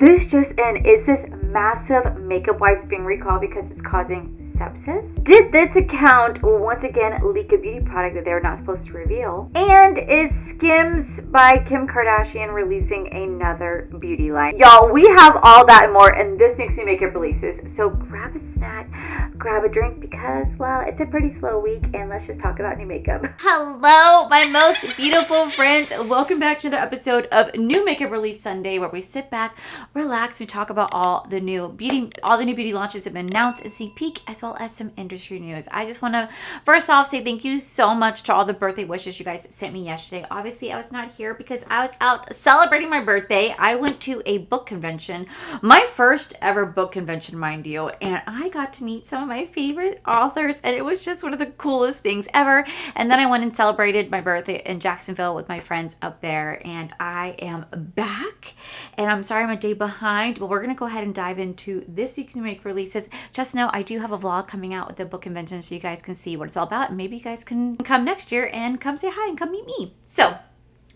This just in, is this massive makeup wipes being recalled because it's causing sepsis? Did this account once again leak a beauty product that they were not supposed to reveal? And is Skims by Kim Kardashian releasing another beauty line? Y'all, we have all that and more in this week's new makeup releases. So grab a snack, grab a drink, because, well, it's a pretty slow week, and let's just talk about new makeup. Hello, my most beautiful friends. Welcome back to another episode of New Makeup Release Sunday, where we sit back, relax, we talk about all the new beauty launches that have been announced and sneak peek, as well as some industry news. I just want to first off say thank you so much to all the birthday wishes you guys sent me yesterday. Obviously, I was not here because I was out celebrating my birthday. I went to a book convention, my first ever book convention, mind you, and I got to meet some of my favorite authors, and it was just one of the coolest things ever. And then I went and celebrated my birthday in Jacksonville with my friends up there, and I am back, and I'm sorry I'm a day behind, but we're going to go ahead and dive into this week's new makeup releases. Just know I do have a vlog coming out with the book convention so you guys can see what it's all about, and maybe you guys can come next year and come say hi and come meet me. So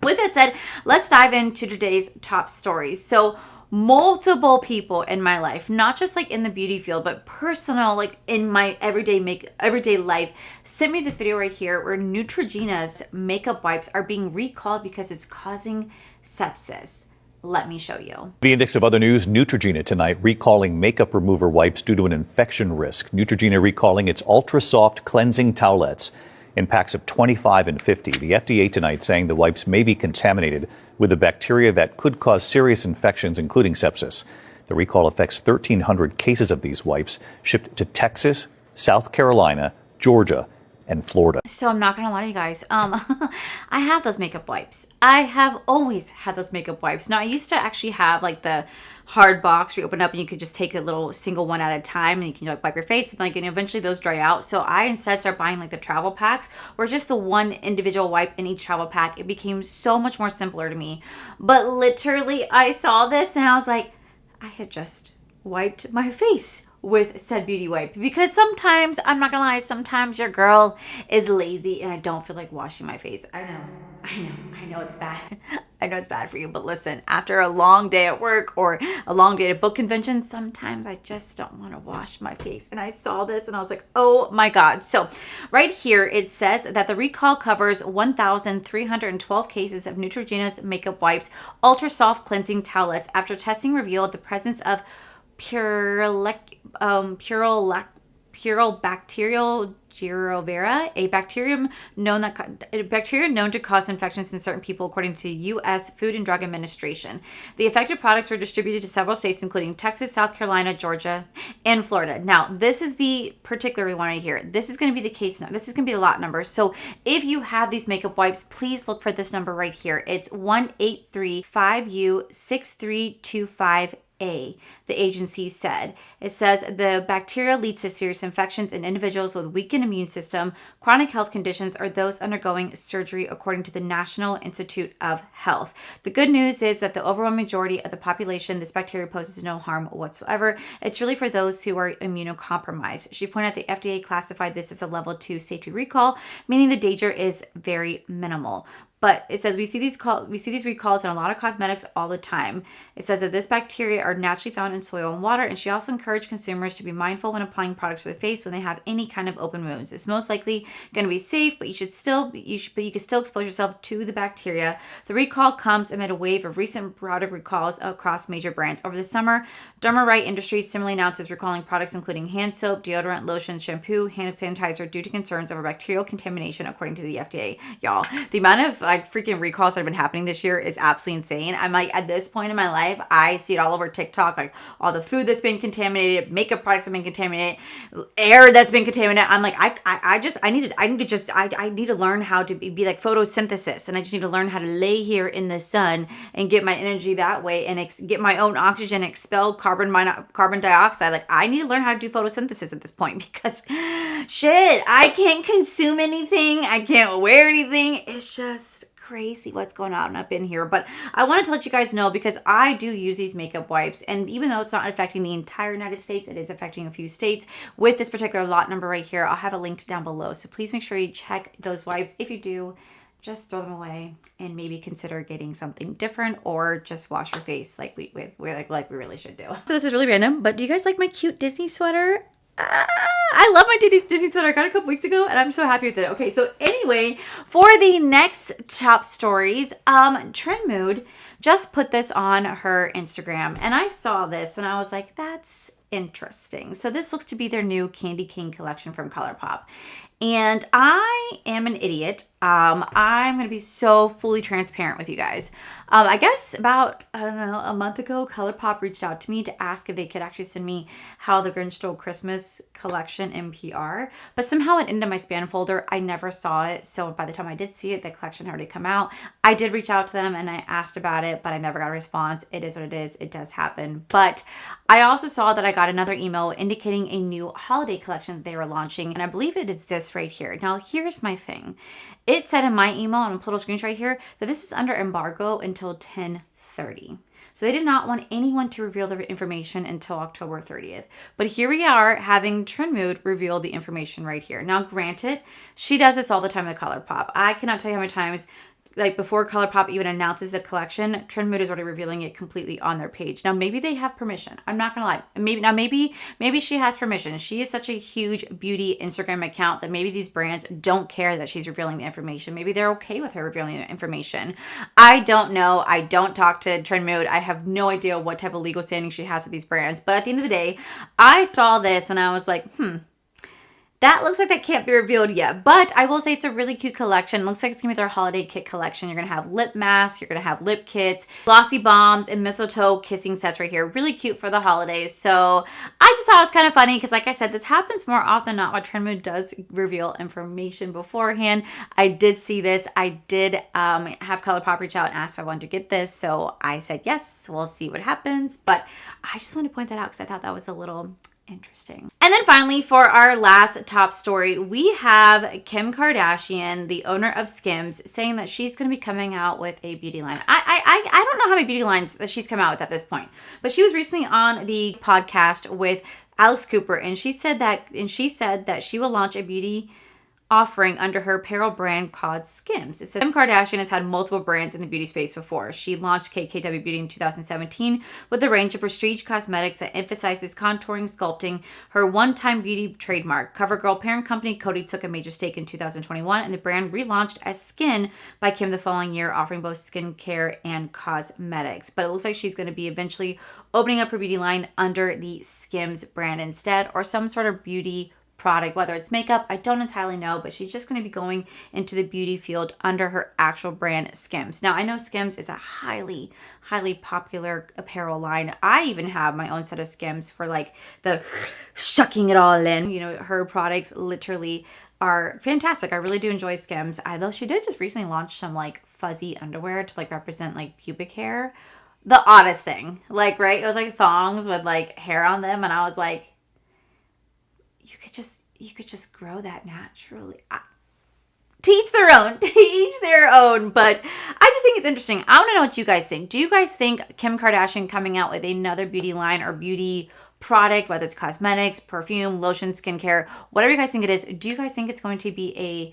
with that said, let's dive into today's top stories. So multiple people in my life, not just like in the beauty field, but personal, like in my everyday life, sent me this video right here where Neutrogena's makeup wipes are being recalled because it's causing sepsis. Let me show you. The index of other news, Neutrogena tonight recalling makeup remover wipes due to an infection risk. Neutrogena recalling its ultra soft cleansing towelettes in packs of 25 and 50. The FDA tonight saying the wipes may be contaminated with a bacteria that could cause serious infections, including sepsis. The recall affects 1,300 cases of these wipes shipped to Texas, South Carolina, Georgia, and Florida. So I'm not gonna lie to you guys. I have those makeup wipes. I have always had those makeup wipes. Now I used to actually have like the hard box where you open up and you could just take a little single one at a time and you can like wipe your face, but like eventually those dry out. So I instead started buying like the travel packs where just the one individual wipe in each travel pack. It became so much more simpler to me. But literally I saw this and I was like, I had just wiped my face with said beauty wipe, because sometimes, I'm not gonna lie, sometimes your girl is lazy and I don't feel like washing my face. I know it's bad. I know it's bad for you, but listen, after a long day at work or a long day at a book convention, sometimes I just don't want to wash my face. And I saw this and I was like, oh my God. So right here, it says that the recall covers 1,312 cases of Neutrogena's makeup wipes, ultra soft cleansing towelettes after testing revealed the presence of Purobacterial girovera, a bacteria known to cause infections in certain people, according to U.S. Food and Drug Administration. The affected products were distributed to several states, including Texas, South Carolina, Georgia, and Florida. Now, this is the particular one right here. This is going to be the case now. This is going to be the lot number. So if you have these makeup wipes, please look for this number right here. It's 1-835-U-6325. The agency said. It says the bacteria leads to serious infections in individuals with weakened immune system, chronic health conditions, or those undergoing surgery, according to the National Institute of Health. The good news is that the overwhelming majority of the population, this bacteria poses no harm whatsoever. It's really for those who are immunocompromised. She pointed out the FDA classified this as a level 2 safety recall, meaning the danger is very minimal. But it says we see these recalls in a lot of cosmetics all the time. It says that this bacteria are naturally found in soil and water, and she also encouraged consumers to be mindful when applying products to the face when they have any kind of open wounds. It's most likely going to be safe, but you can still expose yourself to the bacteria. The recall comes amid a wave of recent product recalls across major brands. Over the summer, Dermarite Industries similarly announces recalling products including hand soap, deodorant, lotion, shampoo, hand sanitizer due to concerns over bacterial contamination, according to the FDA. Y'all, the amount of freaking recalls that have been happening this year is absolutely insane. I'm like, at this point in my life, I see it all over TikTok, like all the food that's been contaminated, makeup products have been contaminated, air that's been contaminated. I'm like, I need to learn how to be like photosynthesis, and I just need to learn how to lay here in the sun and get my energy that way and get my own oxygen, expel carbon dioxide. Like, I need to learn how to do photosynthesis at this point, because shit, I can't consume anything, I can't wear anything. It's just crazy what's going on up in here. But I wanted to let you guys know, because I do use these makeup wipes, and even though it's not affecting the entire United States, it is affecting a few states with this particular lot number right here. I'll have a link down below, so please make sure you check those wipes if you do just throw them away and maybe consider getting something different, or just wash your face like we really should do. So this is really random, but do you guys like my cute Disney sweater? I love my Disney sweater. I got it a couple weeks ago and I'm so happy with it. Okay, so anyway, for the next top stories, Trend Mood just put this on her Instagram and I saw this and I was like, that's interesting. So this looks to be their new Candy Cane collection from ColourPop. And I am an idiot. I'm going to be so fully transparent with you guys. I guess about, I don't know, a month ago, ColourPop reached out to me to ask if they could actually send me How the Grinch Stole Christmas collection in PR. But somehow it ended in my spam folder. I never saw it. So by the time I did see it, the collection had already come out. I did reach out to them and I asked about it, but I never got a response. It is what it is. It does happen. But I also saw that I got another email indicating a new holiday collection that they were launching. And I believe it is this right here. Now, here's my thing. It said in my email, and I'm putting a screenshot right here, that this is under embargo until 10/30. So they did not want anyone to reveal the information until October 30th. But here we are having Trend Mood reveal the information right here. Now, granted, she does this all the time at ColourPop. I cannot tell you how many times, like before ColourPop even announces the collection, Trend Mood is already revealing it completely on their page. Now, maybe they have permission. I'm not gonna lie. Maybe she has permission. She is such a huge beauty Instagram account that maybe these brands don't care that she's revealing the information. Maybe they're okay with her revealing the information. I don't know. I don't talk to Trend Mood. I have no idea what type of legal standing she has with these brands. But at the end of the day, I saw this and I was like, that looks like that can't be revealed yet, but I will say it's a really cute collection. Looks like it's gonna be their holiday kit collection. You're gonna have lip masks, you're gonna have lip kits, glossy bombs, and mistletoe kissing sets right here. Really cute for the holidays. So I just thought it was kind of funny because, like I said, this happens more often than not when Trend Mood does reveal information beforehand. I did see this. I did have ColourPop reach out and ask if I wanted to get this, so I said yes. We'll see what happens, but I just wanted to point that out because I thought that was a little interesting. And then finally, for our last top story, we have Kim Kardashian, the owner of Skims, saying that she's going to be coming out with a beauty line. I don't know how many beauty lines that she's come out with at this point, but she was recently on the podcast with Alex Cooper, and she said that she will launch a beauty offering under her apparel brand called Skims. It says Kim Kardashian has had multiple brands in the beauty space before. She launched KKW Beauty in 2017 with a range of prestige cosmetics that emphasizes contouring, sculpting, her one-time beauty trademark. CoverGirl parent company Coty took a major stake in 2021, and the brand relaunched as Skin by Kim the following year, offering both skincare and cosmetics. But it looks like she's going to be eventually opening up her beauty line under the Skims brand instead, or some sort of beauty product, whether it's makeup, I don't entirely know, but she's just going to be going into the beauty field under her actual brand Skims. Now, I know Skims is a highly popular apparel line. I even have my own set of Skims for like the shucking it all in. You know, her products literally are fantastic. I really do enjoy Skims. Although she did just recently launch some like fuzzy underwear to like represent like pubic hair. The oddest thing, like, right? It was like thongs with like hair on them, and I was like, you could just grow that naturally. To each their own. But I just think it's interesting. I want to know what you guys think. Do you guys think Kim Kardashian coming out with another beauty line or beauty product, whether it's cosmetics, perfume, lotion, skincare, whatever you guys think it is, do you guys think it's going to be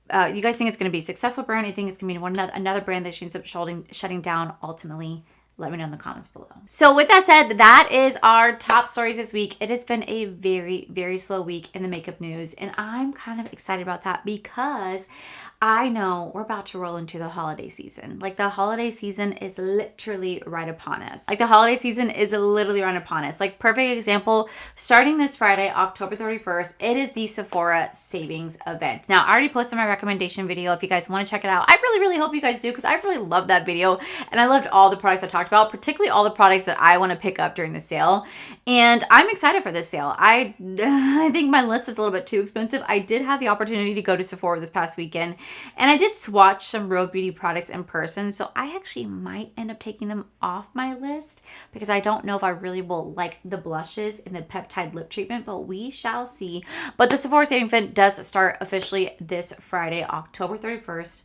you guys think it's going to be a successful brand? Do you think it's going to be another brand that she ends up shutting down ultimately? Let me know in the comments below. So with that said, that is our top stories this week. It has been a very, very slow week in the makeup news, and I'm kind of excited about that because I know we're about to roll into the holiday season. Like, the holiday season is literally right upon us. Like, perfect example, starting this Friday, October 31st, it is the Sephora Savings Event. Now, I already posted my recommendation video. If you guys want to check it out, I really, really hope you guys do, because I really loved that video, and I loved all the products I talked about, particularly all the products that I want to pick up during the sale. And I'm excited for this sale. I think my list is a little bit too expensive. I did have the opportunity to go to Sephora this past weekend, and I did swatch some Real Beauty products in person, so I actually might end up taking them off my list because I don't know if I really will like the blushes and the peptide lip treatment, but we shall see. But the Sephora Savings Event does start officially this Friday, October 31st.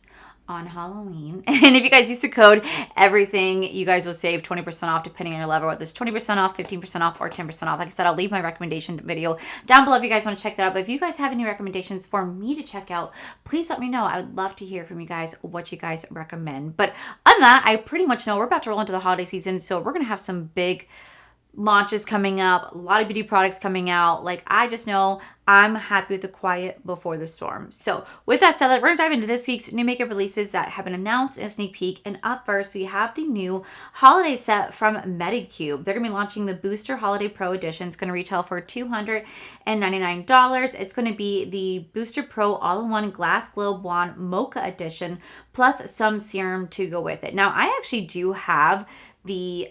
on Halloween. And if you guys use the code everything, you guys will save 20% off depending on your level, whether it's 20% off, 15% off, or 10% off. Like I said, I'll leave my recommendation video down below if you guys want to check that out. But if you guys have any recommendations for me to check out, please let me know. I would love to hear from you guys what you guys recommend. But other than that, I pretty much know we're about to roll into the holiday season, so we're going to have some big launches coming up, a lot of beauty products coming out. Like, I just know I'm happy with the quiet before the storm. So with that said, we're going to dive into this week's new makeup releases that have been announced in a sneak peek. And up first, we have the new holiday set from Medicube. They're going to be launching the Booster Holiday Pro Edition. It's going to retail for $299. It's going to be the Booster Pro All-in-One Glass Glow Blonde Mocha Edition, plus some serum to go with it. Now, I actually do have the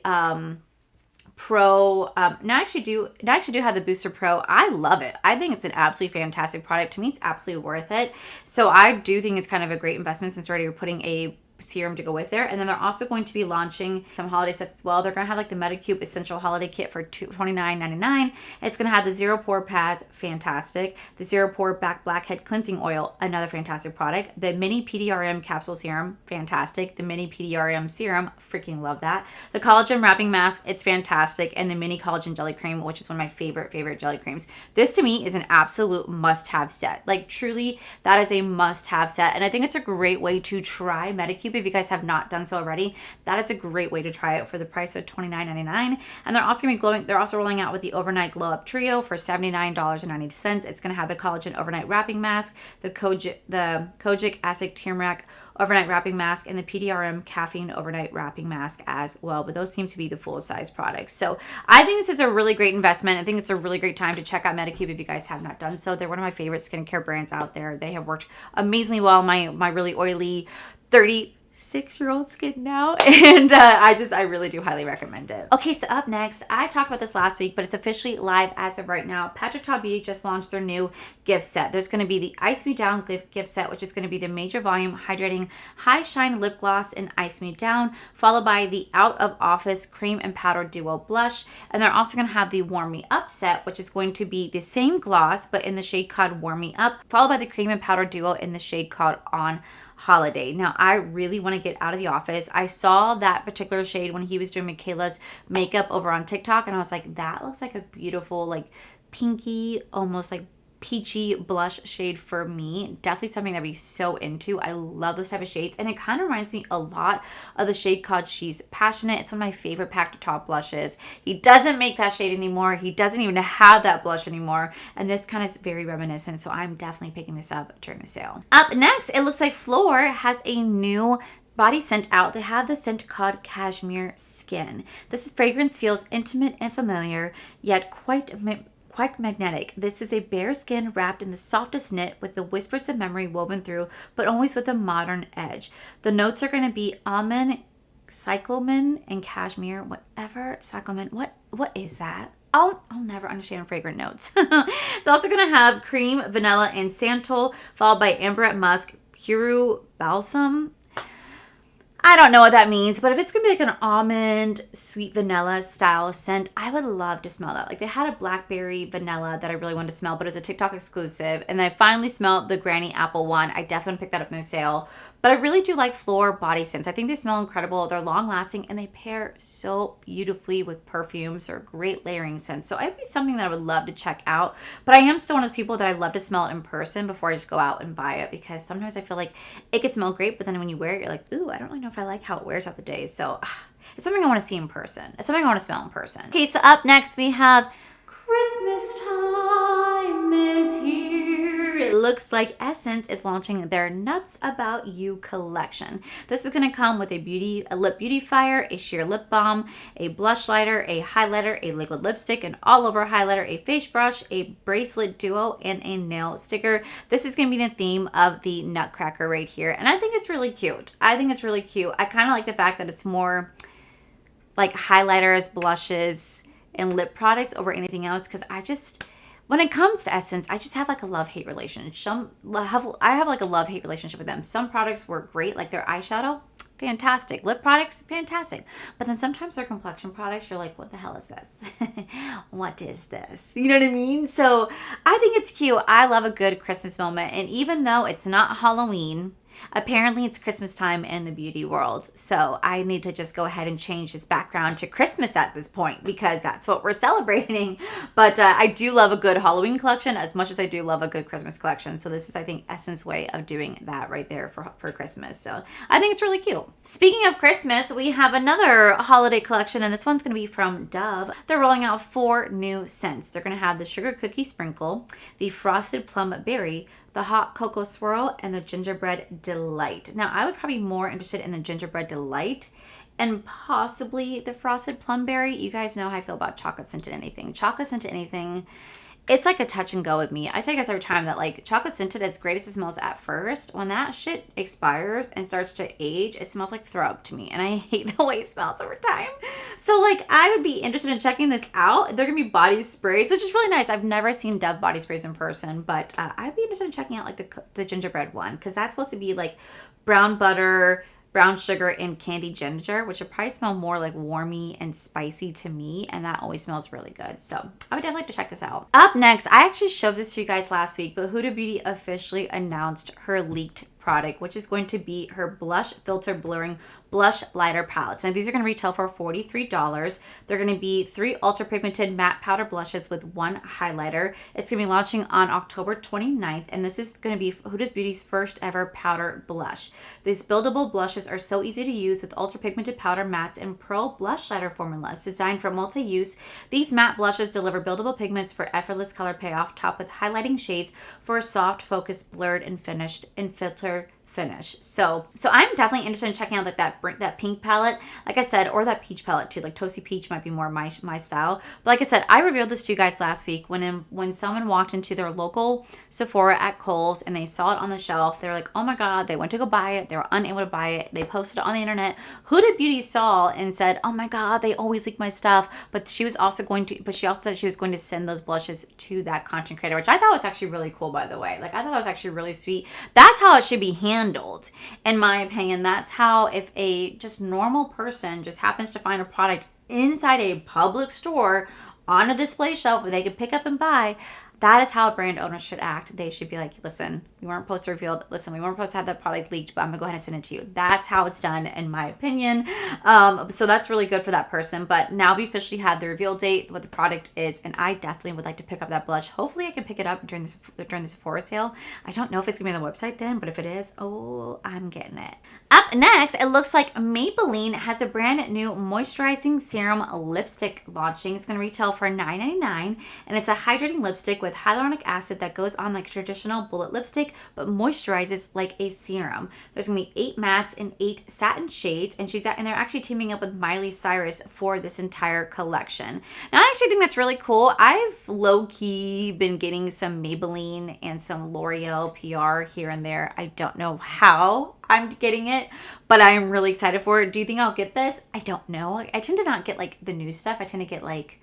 Pro. I actually do have the Booster Pro. I love it. I think it's an absolutely fantastic product. To me, it's absolutely worth it. So I do think it's kind of a great investment since already you're putting a serum to go with there. And then they're also going to be launching some holiday sets as well. They're going to have like the Medicube Essential Holiday Kit for $29.99. It's going to have the Zero Pore Pads, fantastic. The Zero Pore Back Blackhead Cleansing Oil, another fantastic product. The Mini PDRM Capsule Serum, fantastic. The Mini PDRM Serum, freaking love that. The Collagen Wrapping Mask, it's fantastic. And the Mini Collagen Jelly Cream, which is one of my favorite jelly creams. This to me is an absolute must-have set. Like, truly, that is a must-have set. And I think it's a great way to try Medicube. If you guys have not done so already, that is a great way to try it for the price of $29.99. And they're also going to be they're also rolling out with the Overnight Glow Up Trio for $79.90. It's going to have the Collagen Overnight Wrapping Mask, the Kojic Acid Turmeric Overnight Wrapping Mask, and the PDRM Caffeine Overnight Wrapping Mask as well. But those seem to be the full-size products. So I think this is a really great investment. I think it's a really great time to check out Medicube if you guys have not done so. They're one of my favorite skincare brands out there. They have worked amazingly well. My really oily 36-year-old skin now, and I really do highly recommend it. Okay, so up next, I talked about this last week, but it's officially live as of right now. Patrick Ta Beauty just launched their new gift set. There's going to be the Ice Me Down gift set, which is going to be the Major Volume Hydrating High Shine Lip Gloss in Ice Me Down, followed by the Out of Office Cream and Powder Duo Blush, and they're also going to have the Warm Me Up set, which is going to be the same gloss, but in the shade called Warm Me Up, followed by the Cream and Powder Duo in the shade called On Holiday. Now, I really want to get out of the office. I saw that particular shade when he was doing Michaela's makeup over on TikTok, and I was like, that looks like a beautiful, like, pinky, almost like peachy blush shade for me. Definitely something I'd be so into. I love those type of shades, and it kind of reminds me a lot of the shade called She's Passionate. It's one of my favorite Patrick Ta blushes. He doesn't make that shade anymore. He doesn't even have that blush anymore, and this kind of is very reminiscent, so I'm definitely picking this up during the sale. Up next, it looks like Flor has a new body scent out. They have the scent called Cashmere Skin. This fragrance feels intimate and familiar, yet quite magnetic. This is a bare skin wrapped in the softest knit with the whispers of memory woven through, but always with a modern edge. The notes are going to be almond, cyclamen, and cashmere. Cyclamen. What is that? I'll never understand fragrant notes. It's also going to have cream, vanilla, and santal, followed by amberette musk, puru balsam. I don't know what that means, but if it's going to be like an almond, sweet vanilla style scent, I would love to smell that. Like, they had a blackberry vanilla that I really wanted to smell, but it was a TikTok exclusive. And I finally smelled the Granny Apple one. I definitely picked that up in the sale. But I really do like Flor body scents. I think they smell incredible. They're long lasting, and they pair so beautifully with perfumes. They're great layering scents. So it'd be something that I would love to check out. But I am still one of those people that I love to smell it in person before I just go out and buy it, because sometimes I feel like it could smell great, but then when you wear it, you're like, ooh, I don't really know if I like how it wears out the day. So it's something I want to see in person. It's something I want to smell in person. Okay, so up next we have Christmas time is here. It looks like Essence is launching their Nuts About You collection. This is going to come with a lip beautifier, a sheer lip balm, a blush lighter, a highlighter, a liquid lipstick, an all-over highlighter, a face brush, a bracelet duo, and a nail sticker. This is going to be the theme of the Nutcracker right here, and I think it's really cute. I kind of like the fact that it's more like highlighters, blushes, and lip products over anything else, because when it comes to Essence, I just have like a love-hate relationship. I have like a love-hate relationship with them. Some products work great, like their eyeshadow, fantastic. Lip products, fantastic. But then sometimes their complexion products, you're like, what the hell is this? What is this? You know what I mean? So I think it's cute. I love a good Christmas moment. And even though it's not Halloween, Apparently it's Christmas time in the beauty world, so I need to just go ahead and change this background to Christmas at this point because that's what we're celebrating. But I do love a good Halloween collection as much as I do love a good Christmas collection. So this is, I think, Essence way of doing that right there for Christmas. So I think it's really cute. Speaking of Christmas, we have another holiday collection, and this one's going to be from Dove. They're rolling out 4 new scents. They're going to have the Sugar Cookie Sprinkle, the Frosted Plum Berry, the Hot Cocoa Swirl, and the Gingerbread Delight. Now, I would probably be more interested in the Gingerbread Delight and possibly the Frosted Plum Berry. You guys know how I feel about chocolate scented anything. Chocolate scented anything, it's like a touch and go with me. I tell you guys every time that like chocolate scented, as great as it smells at first, when that shit expires and starts to age, it smells like throw up to me. And I hate the way it smells over time. So like I would be interested in checking this out. They're going to be body sprays, which is really nice. I've never seen Dove body sprays in person, but I'd be interested in checking out like the gingerbread one because that's supposed to be like brown butter, brown sugar, and candied ginger, which would probably smell more like warmy and spicy to me, and that always smells really good. So I would definitely like to check this out. Up next, I actually showed this to you guys last week, but Huda Beauty officially announced her leaked product, which is going to be her blush filter blurring blush lighter palettes. Now these are going to retail for $43. They're going to be 3 ultra pigmented matte powder blushes with 1 highlighter. It's going to be launching on October 29th, and this is going to be Huda Beauty's first ever powder blush. These buildable blushes are so easy to use with ultra pigmented powder mattes and pearl blush lighter formulas designed for multi-use. These matte blushes deliver buildable pigments for effortless color payoff, topped with highlighting shades for a soft, focused, blurred, and finished and filter finish. So I'm definitely interested in checking out like that pink palette, like I said, or that peach palette too. Like Toasty Peach might be more my style. But like I said, I revealed this to you guys last week when someone walked into their local Sephora at Kohl's and they saw it on the shelf. They were like, oh my god, they went to go buy it. They were unable to buy it. They posted it on the internet. Huda Beauty saw and said, oh my god, they always leak my stuff. But she also said she was going to send those blushes to that content creator, which I thought was actually really cool, by the way. Like I thought that was actually really sweet. That's how it should be handled. In my opinion, that's how, if a just normal person just happens to find a product inside a public store on a display shelf where they could pick up and buy, that is how brand owners should act. They should be like, listen, we weren't supposed to reveal, listen, we weren't supposed to have that product leaked, but I'm gonna go ahead and send it to you. That's how it's done, in my opinion. So that's really good for that person. But now we officially have the reveal date, what the product is, and I definitely would like to pick up that blush. Hopefully I can pick it up during the Sephora sale. I don't know if it's gonna be on the website then, but if it is, oh, I'm getting it. Up next, it looks like Maybelline has a brand new moisturizing serum lipstick launching. It's gonna retail for $9.99, and it's a hydrating lipstick with hyaluronic acid that goes on like traditional bullet lipstick but moisturizes like a serum. There's gonna be 8 mattes and 8 satin shades, and they're actually teaming up with Miley Cyrus for this entire collection. Now I actually think that's really cool. I've low-key been getting some Maybelline and some L'Oreal PR here and there. I don't know how I'm getting it, but I am really excited for it. Do you think I'll get this? I don't know. I tend to not get like the new stuff. I tend to get like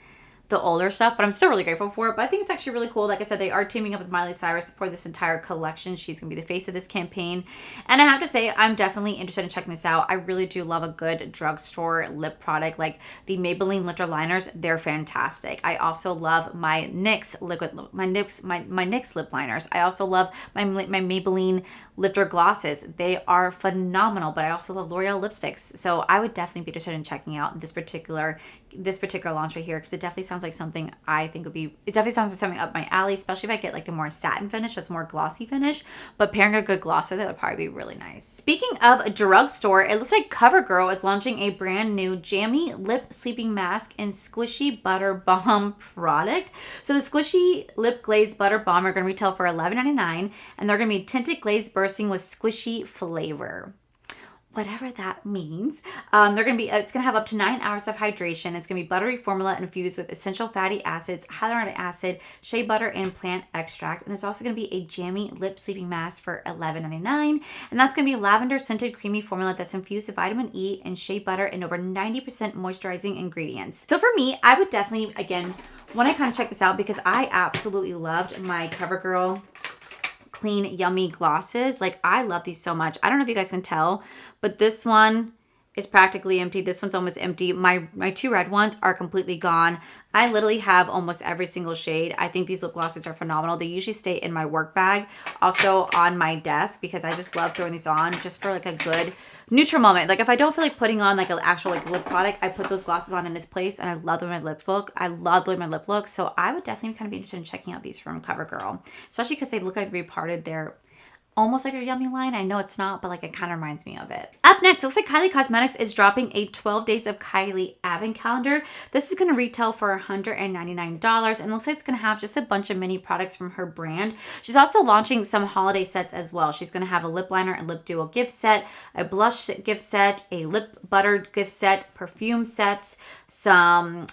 the older stuff, but I'm still really grateful for it. But I think it's actually really cool. Like I said, they are teaming up with Miley Cyrus for this entire collection. She's gonna be the face of this campaign, and I have to say, I'm definitely interested in checking this out. I really do love a good drugstore lip product. Like the Maybelline lifter liners, they're fantastic. I also love my NYX lip liners. I also love my Maybelline lifter glosses. They are phenomenal. But I also love L'Oreal lipsticks, so I would definitely be interested in checking out this particular launch right here, because it definitely sounds like something I think would be, it definitely sounds like something up my alley, especially if I get like the more satin finish, that's more glossy finish. But pairing a good gloss with it would probably be really nice. Speaking of a drugstore, it looks like CoverGirl is launching a brand new jammy lip sleeping mask and squishy butter bomb product. So the squishy lip glaze butter bomb are going to retail for $11.99, and they're going to be tinted glaze bursting with squishy flavor. Whatever that means. It's gonna have up to 9 hours of hydration. It's gonna be buttery formula infused with essential fatty acids, hyaluronic acid, shea butter, and plant extract. And there's also gonna be a jammy lip sleeping mask for $11.99. And that's gonna be lavender scented creamy formula that's infused with vitamin E and shea butter and over 90% moisturizing ingredients. So for me, I would definitely, again, want to kind of check this out because I absolutely loved my CoverGirl Clean Yummy glosses. Like I love these so much. I don't know if you guys can tell, but this one is practically empty. This one's almost empty. My two red ones are completely gone. I literally have almost every single shade. I think these lip glosses are phenomenal. They usually stay in my work bag, also on my desk, because I just love throwing these on just for like a good neutral moment. Like if I don't feel like putting on like an actual like lip product, I put those glosses on in its place, and I love the way my lips look. I love the way my lip looks. So I would definitely kind of be interested in checking out these from CoverGirl, especially because they look like they reparted their almost like a Yummy line. I know it's not, but like it kind of reminds me of it. Up next, it looks like Kylie Cosmetics is dropping a 12 Days of Kylie advent calendar. This is going to retail for $199, and it looks like it's going to have just a bunch of mini products from her brand. She's also launching some holiday sets as well. She's going to have a lip liner and lip duo gift set, a blush gift set, a lip butter gift set, perfume sets, some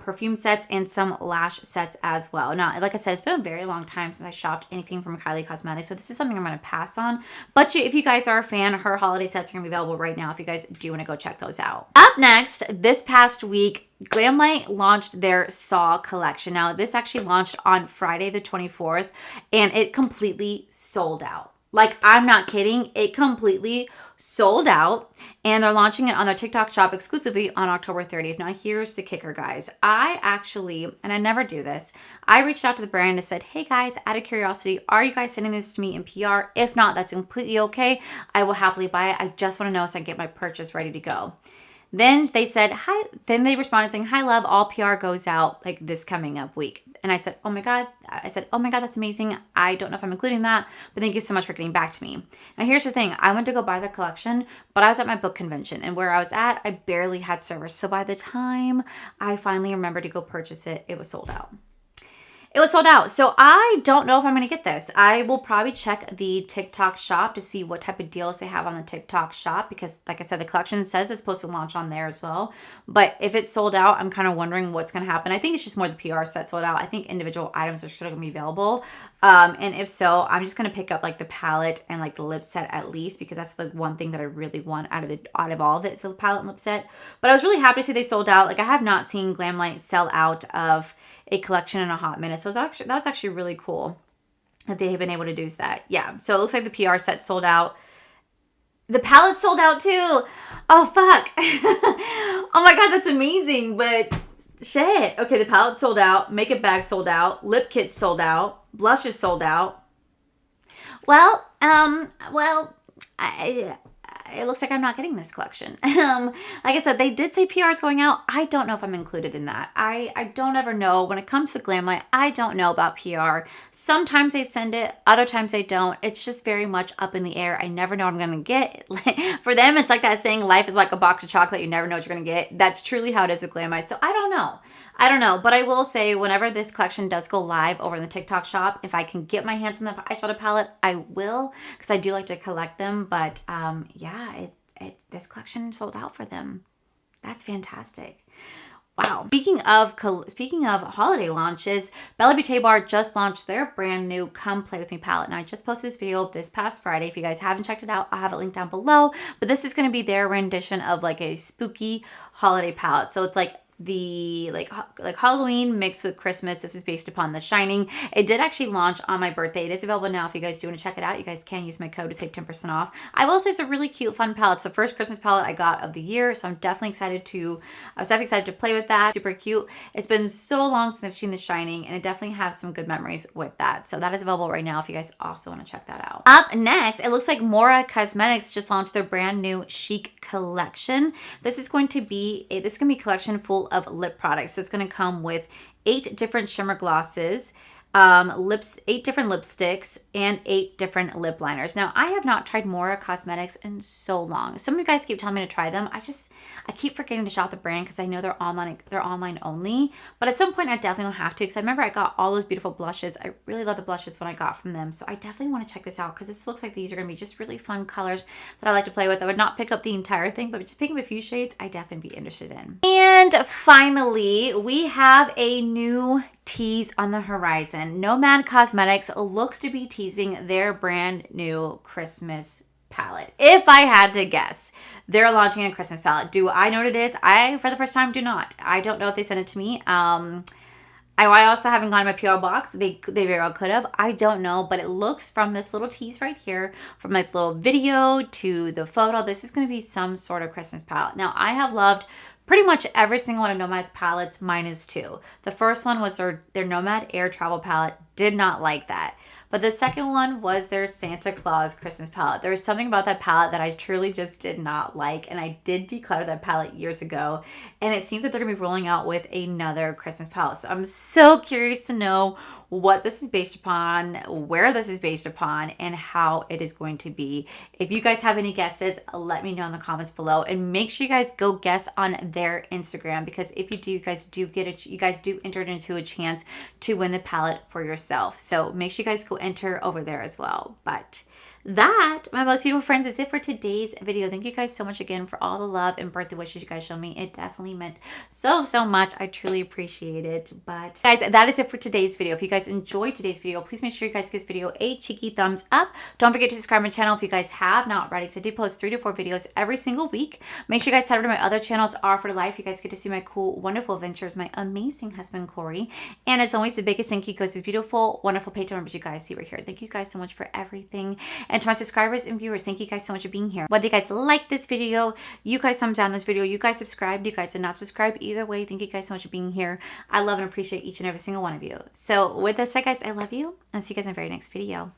perfume sets, and some lash sets as well. Now, like I said, it's been a very long time since I shopped anything from Kylie Cosmetics, so this is something I'm going to pass on. But if you guys are a fan, her holiday sets are going to be available right now if you guys do want to go check those out. Up next, this past week, Glamlight launched their Saw collection. Now, this actually launched on Friday the 24th, and it completely sold out. Like, I'm not kidding. It completely sold out, and they're launching it on their TikTok shop exclusively on October 30th. Now, here's the kicker, guys. I actually, and I never do this, I reached out to the brand and said, hey guys, out of curiosity, are you guys sending this to me in PR? If not, that's completely okay. I will happily buy it. I just want to know so I can get my purchase ready to go. Then they said, hi. Then they responded saying, hi, love, all PR goes out like this coming up week. And I said, oh my God. That's amazing. I don't know if I'm including that, but thank you so much for getting back to me. Now, here's the thing. I went to go buy the collection, but I was at my book convention, and where I was at, I barely had service. So by the time I finally remembered to go purchase it, it was sold out. It was sold out. So I don't know if I'm going to get this. I will probably check the TikTok shop to see what type of deals they have on the TikTok shop, because like I said, the collection says it's supposed to launch on there as well. But if it's sold out, I'm kind of wondering what's going to happen. I think it's just more the PR set sold out. I think individual items are still going to be available. And if so, I'm just going to pick up like the palette and like the lip set at least, because that's the one thing that I really want out of all of it. So the palette and lip set. But I was really happy to see they sold out. Like, I have not seen Glamlight sell out of a collection in a hot minute. So that was actually really cool that they have been able to do that. Yeah. So it looks like the PR set sold out. The palette sold out too. Oh, fuck. Oh my God, that's amazing. But shit. Okay, the palette sold out. Makeup bag sold out. Lip kit sold out. Blushes sold out. Well, it looks like I'm not getting this collection. Like I said, they did say PR is going out. I don't know if I'm included in that. I don't ever know. When it comes to Glamlight, I don't know about PR. Sometimes they send it, other times they don't. It's just very much up in the air. I never know what I'm going to get. For them, it's like that saying, life is like a box of chocolate. You never know what you're going to get. That's truly how it is with Glamlight. So I don't know. But I will say, whenever this collection does go live over in the TikTok shop, if I can get my hands on the eyeshadow palette, I will, because I do like to collect them. But yeah, this collection sold out for them. That's fantastic. Wow. Speaking of holiday launches, Bella Beauty Bar just launched their brand new Come Play With Me palette. And I just posted this video this past Friday. If you guys haven't checked it out, I'll have it linked down below. But this is going to be their rendition of like a spooky holiday palette. So it's like the like Halloween mixed with Christmas. This is based upon The Shining. It did actually launch on my birthday. It is available now. If you guys do want to check it out, you guys can use my code to save 10% off. I will say it's a really cute, fun palette. It's the first Christmas palette I got of the year, so I'm definitely excited to play with that. Super cute. It's been so long since I've seen The Shining, and it definitely has some good memories with that. So that is available right now if you guys also want to check that out. Up next, it looks like Mora Cosmetics just launched their brand new Chic collection. This is going to be a collection full of lip products. So it's going to come with 8 different shimmer glosses, 8 different lipsticks, and 8 different lip liners. Now, I have not tried Mora Cosmetics in so long. Some of you guys keep telling me to try them. I keep forgetting to shop the brand because I know they're online only. But at some point, I definitely will have to, because I remember I got all those beautiful blushes. I really love the blushes when I got from them. So I definitely want to check this out, because this looks like these are going to be just really fun colors that I like to play with. I would not pick up the entire thing, but just picking up a few shades, I definitely be interested in. And finally, we have a new tease on the horizon. Nomad Cosmetics looks to be teasing their brand new Christmas palette. If I had to guess, they're launching a Christmas palette. Do I know what it is? I, for the first time, do not. I don't know if they sent it to me. I I also haven't gone to my P.O Box. They very well could have. I don't know, but it looks from this little tease right here, from my little video to the photo, this is going to be some sort of Christmas palette. Now, I have loved pretty much every single one of Nomad's palettes minus two. The first one was their Nomad Air Travel palette. Did not like that. But the second one was their Santa Claus Christmas palette. There was something about that palette that I truly just did not like, and I did declutter that palette years ago, and it seems that they're going to be rolling out with another Christmas palette. So I'm so curious to know what this is based upon, where this is based upon, and how it is going to be. If you guys have any guesses, let me know in the comments below, and make sure you guys go guess on their Instagram, because if you do, you guys do enter into a chance to win the palette for yourself. So make sure you guys go enter over there as well. But that, my most beautiful friends, is it for today's video. Thank you guys so much again for all the love and birthday wishes you guys showed me. It definitely meant so much. I truly appreciate it. But guys, that is it for today's video. If you guys enjoyed today's video, please make sure you guys give this video a cheeky thumbs up. Don't forget to subscribe to my channel if you guys have not already, because I do post 3 to 4 videos every single week. Make sure you guys head over to my other channels, R for Life. You guys get to see my cool, wonderful adventures, my amazing husband, Corey. And as always, the biggest thank you goes to these beautiful, wonderful Patreon members you guys see right here. Thank you guys so much for everything. And to my subscribers and viewers, thank you guys so much for being here. Whether you guys like this video, you guys thumbs down this video, you guys subscribed, you guys did not subscribe, either way, thank you guys so much for being here. I love and appreciate each and every single one of you. So with that said, guys, I love you. I'll see you guys in the very next video.